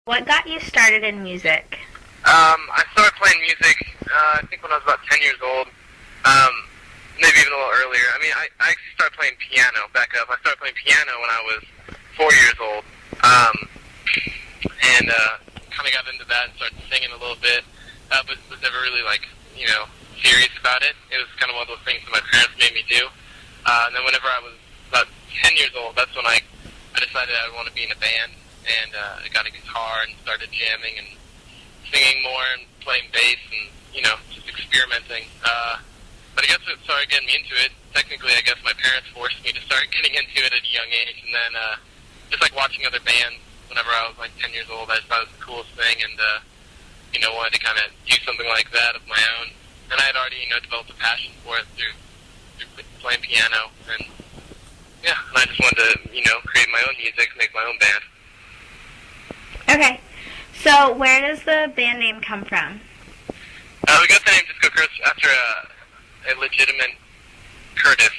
What got you started in music? I started playing music, I think when I was about 10 years old, maybe even a little earlier. I mean, I actually started playing piano, back up. I started playing piano when I was 4 years old, and kind of got into that and started singing a little bit, but was never really, serious about it. It was kind of one of those things that my parents made me do. And then whenever I was about 10 years old, that's when I decided I would want to be in a band, and I got a guitar and started jamming and singing more and playing bass and, just experimenting. But I guess what started getting me into it, technically, I guess my parents forced me to start getting into it at a young age, and then just like watching other bands whenever I was like 10 years old, I just thought it was the coolest thing, and, wanted to kind of do something like that of my own. And I had already, developed a passion for it through playing piano, and yeah, and I just wanted to, create my own music, make my own band. Okay, so where does the band name come from? We got the name Disco Curtis after a legitimate Curtis,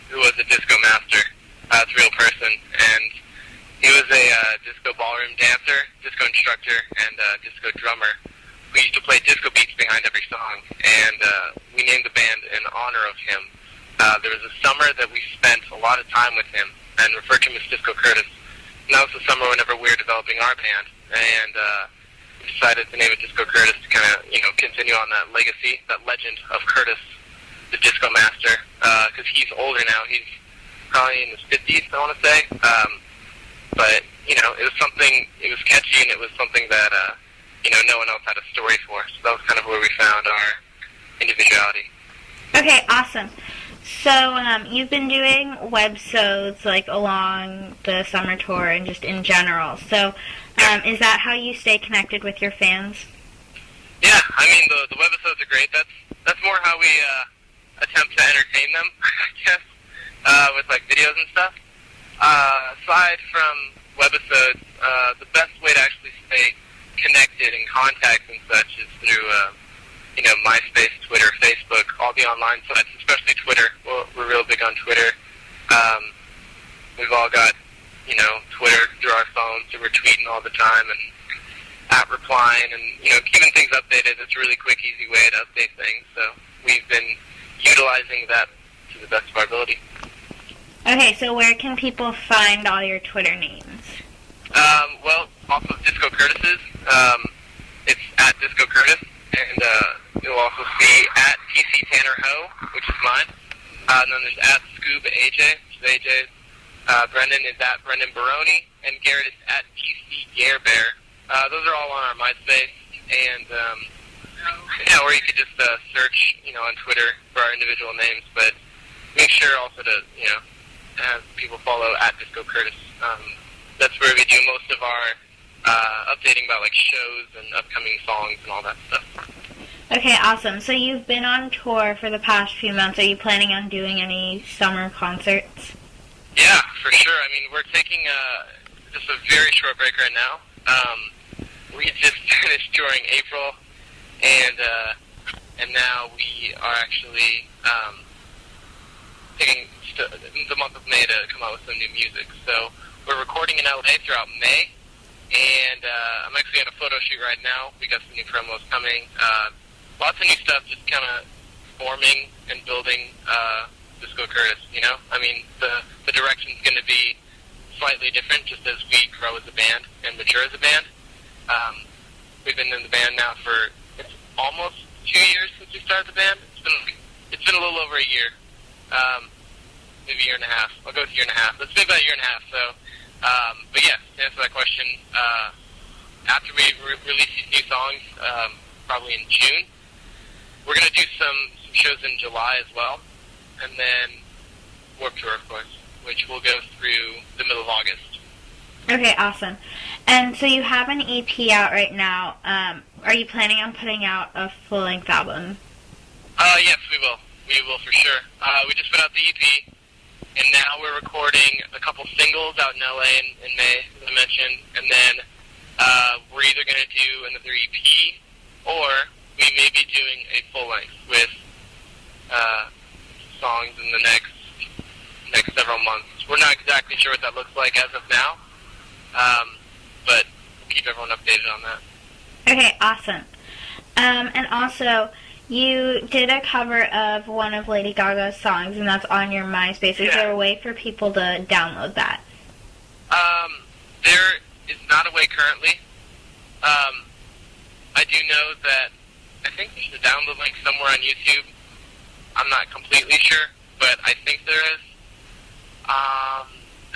who was a disco master. It's a real person, and he was a disco ballroom dancer, disco instructor, and disco drummer. We used to play disco beats behind every song, and we named the band in honor of him. There was a summer that we spent a lot of time with him and referred to him as Disco Curtis. And that was the summer whenever we were developing our band, and we decided to name it Disco Curtis to kind of, continue on that legacy, that legend of Curtis, the disco master, because he's older now. He's probably in his 50s, I want to say. But, it was something, it was catchy, and it was something that, no one else had a story for. So that was kind of where we found our individuality. Okay, awesome. So, you've been doing webisodes, along the summer tour and just in general. So, is that how you stay connected with your fans? Yeah, I mean, the webisodes are great. That's more how we attempt to entertain them, I guess, with, videos and stuff. Aside from webisodes, the best way to actually stay connected and contact and such is through, MySpace, Twitter, Facebook, all the online sites, especially Twitter. We're real big on Twitter. We've all got, Twitter through our phones, so we're tweeting all the time and replying and, keeping things updated. It's a really quick, easy way to update things. So we've been utilizing that to the best of our ability. Okay, so where can people find all your Twitter names? Well, off of Disco Curtis's, it's at Disco Curtis, and you'll also see at TC Tanner Ho, which is mine. And then there's at Scoob AJ, which is AJ's. Brendan is at Brendan Baroni, and Garrett is at TC Garebear. Those are all on our MySpace, and or you could just search, on Twitter for our individual names. But make sure also to, have people follow at Disco Curtis. That's where we do most of our updating about shows and upcoming songs and all that stuff. Okay, awesome. So you've been on tour for the past few months. Are you planning on doing any summer concerts? Yeah, for sure. I mean, we're taking just a very short break right now. We just finished touring April, and now we are actually taking the month of May to come out with some new music. So we're recording in LA throughout May, and I'm actually at a photo shoot right now. We got some new promos coming. Lots of new stuff, just kind of forming and building Disco Curtis, I mean, the direction's going to be slightly different just as we grow as a band and mature as a band. We've been in the band now for almost 2 years since we started the band. It's been a little over a year. Maybe a year and a half. I'll go with a year and a half. It's been about a year and a half, so... but yeah, to answer that question, after we release these new songs, probably in June, we're going to do some shows in July as well, and then Warped Tour, of course, which will go through the middle of August. Okay, awesome. And so you have an EP out right now. Are you planning on putting out a full-length album? Yes, we will. We will for sure. We just put out the EP, and now we're recording a couple singles out in LA in May, as I mentioned, and then we're either going to do another EP, or we may be doing a full length with songs in the next several months. We're not exactly sure what that looks like as of now, but we'll keep everyone everyone updated on that. Okay, awesome. And also, you did a cover of one of Lady Gaga's songs, and that's on your MySpace. Is there a way for people to download that? There is not a way currently. I do know that I think there's a download link somewhere on YouTube. I'm not completely sure, but I think there is.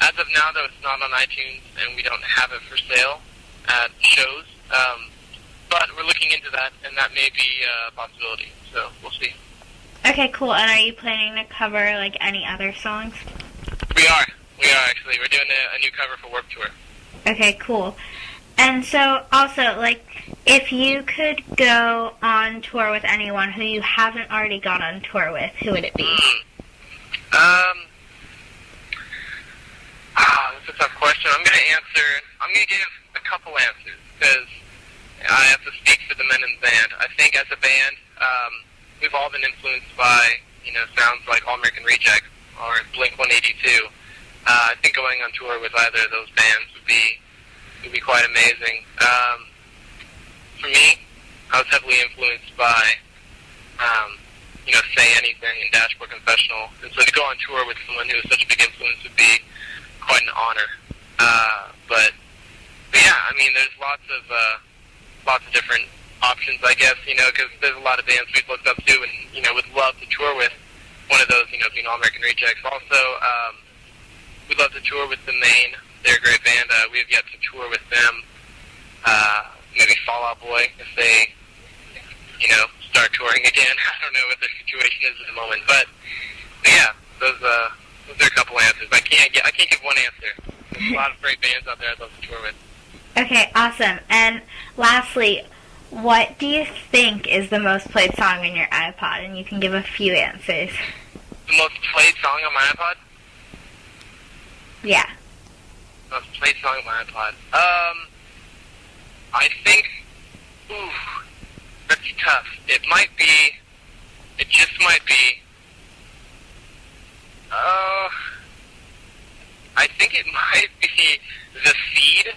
As of now, though, it's not on iTunes, and we don't have it for sale at shows. But we're looking into that, and that may be a possibility. So we'll see. Okay, cool. And are you planning to cover, like, any other songs? We are actually. We're doing a new cover for Warped Tour. Okay, cool. And so, also, like, if you could go on tour with anyone who you haven't already gone on tour with, who would it be? That's a tough question. I'm going to give a couple answers, because I have to speak for the men in the band. I think as a band, we've all been influenced by, sounds like All American Reject or Blink-182. I think going on tour with either of those bands would be quite amazing. For me, I was heavily influenced by, Say Anything and Dashboard Confessional, and so to go on tour with someone who is such a big influence would be quite an honor. But yeah, I mean, there's lots of different options, I guess, because there's a lot of bands we've looked up to and, would love to tour with. One of those, being All American Rejects. Also, we'd love to tour with The Maine. They're a great band. We have yet to tour with them. Maybe Fall Out Boy, if they, start touring again. I don't know what their situation is at the moment. But yeah, those are a couple answers. I can't give one answer. There's a lot of great bands out there I'd love to tour with. Okay, awesome. And lastly, what do you think is the most played song on your iPod? And you can give a few answers. The most played song on my iPod? Yeah. Most played song on my iPod. I think, that's tough. It just might be, I think it might be the Seed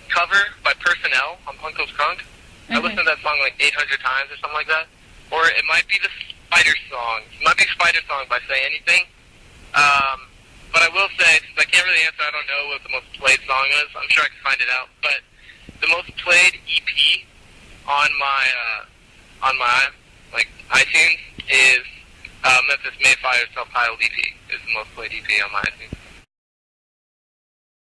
cover by Personnel on Punko's Crunk. I listened to that song like 800 times or something like that. Or it might be the Spider song. It might be Spider song by Say Anything. But I will say, since I can't really answer, I don't know what the most played song is. I'm sure I can find it out. But the most played EP on my iTunes is Memphis Mayfire's self-titled EP. Is the most played EP on my iTunes.